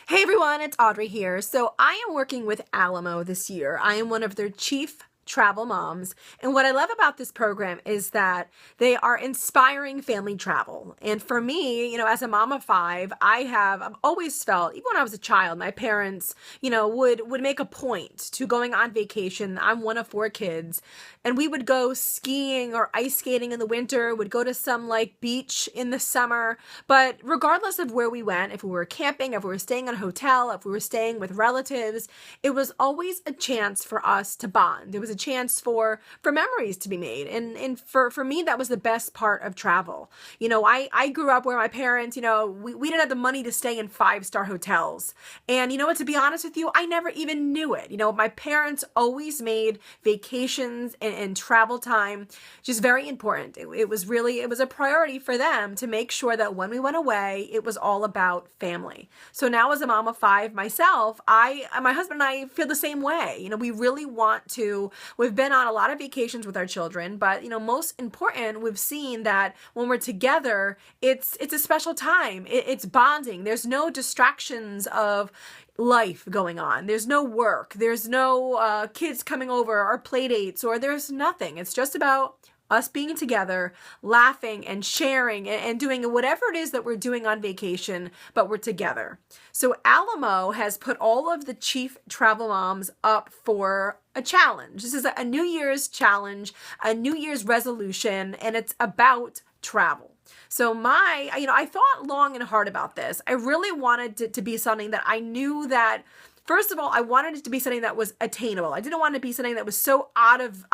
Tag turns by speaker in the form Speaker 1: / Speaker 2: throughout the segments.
Speaker 1: Hey everyone, it's Audrey here. So I am working with Alamo this year. I am one of their chief travel moms. And what I love about this program is that they are inspiring family travel. And for me, as a mom of five, I've always felt, even when I was a child, my parents, would make a point to going on vacation. I'm one of four kids. And we would go skiing or ice skating in the winter, would go to some beach in the summer. But regardless of where we went, if we were camping, if we were staying in a hotel, if we were staying with relatives, it was always a chance for us to bond. It was a chance for memories to be made. And for me, that was the best part of travel. I grew up where my parents, we didn't have the money to stay in 5-star hotels. And to be honest with you, I never even knew it. My parents always made vacations and travel time just very important. It was a priority for them to make sure that when we went away, it was all about family. So now as a mom of five myself, my husband and I feel the same way. We really want to. We've been on a lot of vacations with our children, but most important, we've seen that when we're together, it's a special time. It's bonding. There's no distractions of life going on. There's no work. There's no kids coming over or play dates, or there's nothing. It's just about us being together, laughing and sharing and doing whatever it is that we're doing on vacation, but we're together. So Alamo has put all of the chief travel moms up for a challenge. This is a New Year's challenge, a New Year's resolution, and it's about travel. So I thought long and hard about this. I really wanted it to be something that I knew that, first of all, I wanted it to be something that was attainable. I didn't want it to be something that was so out of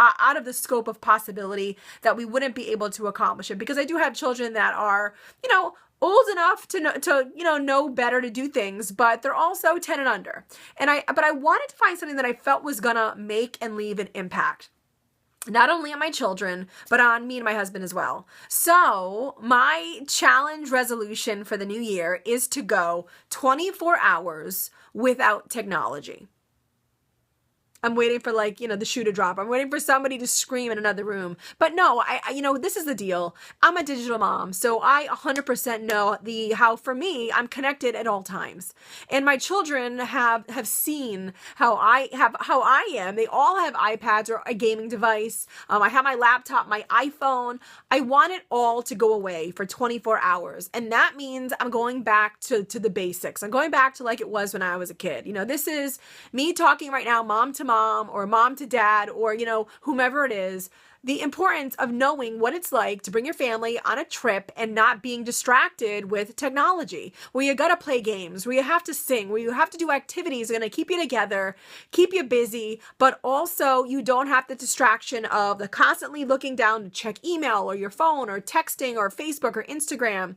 Speaker 1: the scope of possibility that we wouldn't be able to accomplish it. Because I do have children that are, old enough to know better to do things, but they're also 10 and under. But I wanted to find something that I felt was gonna make and leave an impact. Not only on my children, but on me and my husband as well. So my challenge resolution for the new year is to go 24 hours without technology. I'm waiting for the shoe to drop. I'm waiting for somebody to scream in another room. But no, this is the deal. I'm a digital mom, so I 100% know how for me, I'm connected at all times. And my children have seen how I am. They all have iPads or a gaming device. I have my laptop, my iPhone. I want it all to go away for 24 hours. And that means I'm going back to the basics. I'm going back to like it was when I was a kid. This is me talking right now, mom to mom or mom to dad or, whomever it is, the importance of knowing what it's like to bring your family on a trip and not being distracted with technology, where you got to play games, where you have to sing, where you have to do activities that are going to keep you together, keep you busy, but also you don't have the distraction of the constantly looking down to check email or your phone or texting or Facebook or Instagram.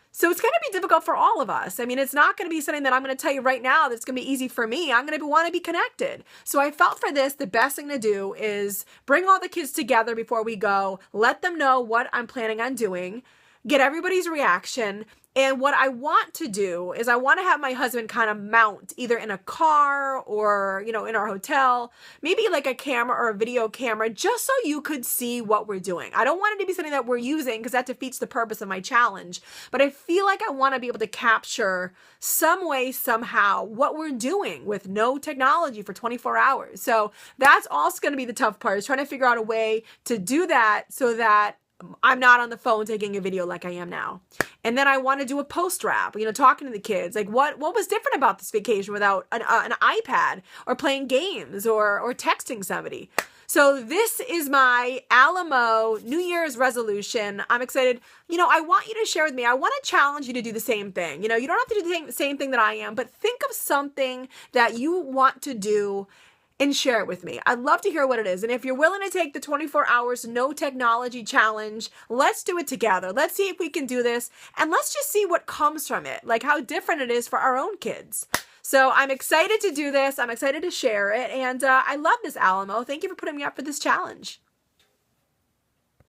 Speaker 1: So it's going to be difficult for all of us. I mean, it's not going to be something that I'm going to tell you right now that's going to be easy for me. I'm going to want to be connected. So I felt for this, the best thing to do is bring all the kids together before we go, let them know what I'm planning on doing, get everybody's reaction. And what I want to do is I want to have my husband kind of mount either in a car or, in our hotel, maybe like a camera or a video camera, just so you could see what we're doing. I don't want it to be something that we're using because that defeats the purpose of my challenge. But I feel like I want to be able to capture some way, somehow, what we're doing with no technology for 24 hours. So that's also going to be the tough part, is trying to figure out a way to do that so that I'm not on the phone taking a video like I am now. And then I want to do a post wrap, talking to the kids. Like what was different about this vacation without an iPad or playing games or texting somebody? So this is my Alamo New Year's resolution. I'm excited. I want you to share with me. I want to challenge you to do the same thing. You don't have to do the same thing that I am, but think of something that you want to do and share it with me. I'd love to hear what it is. And if you're willing to take the 24 hours no technology challenge, let's do it together. Let's see if we can do this. And let's just see what comes from it, like how different it is for our own kids. So I'm excited to do this. I'm excited to share it. And I love this, Alamo. Thank you for putting me up for this challenge.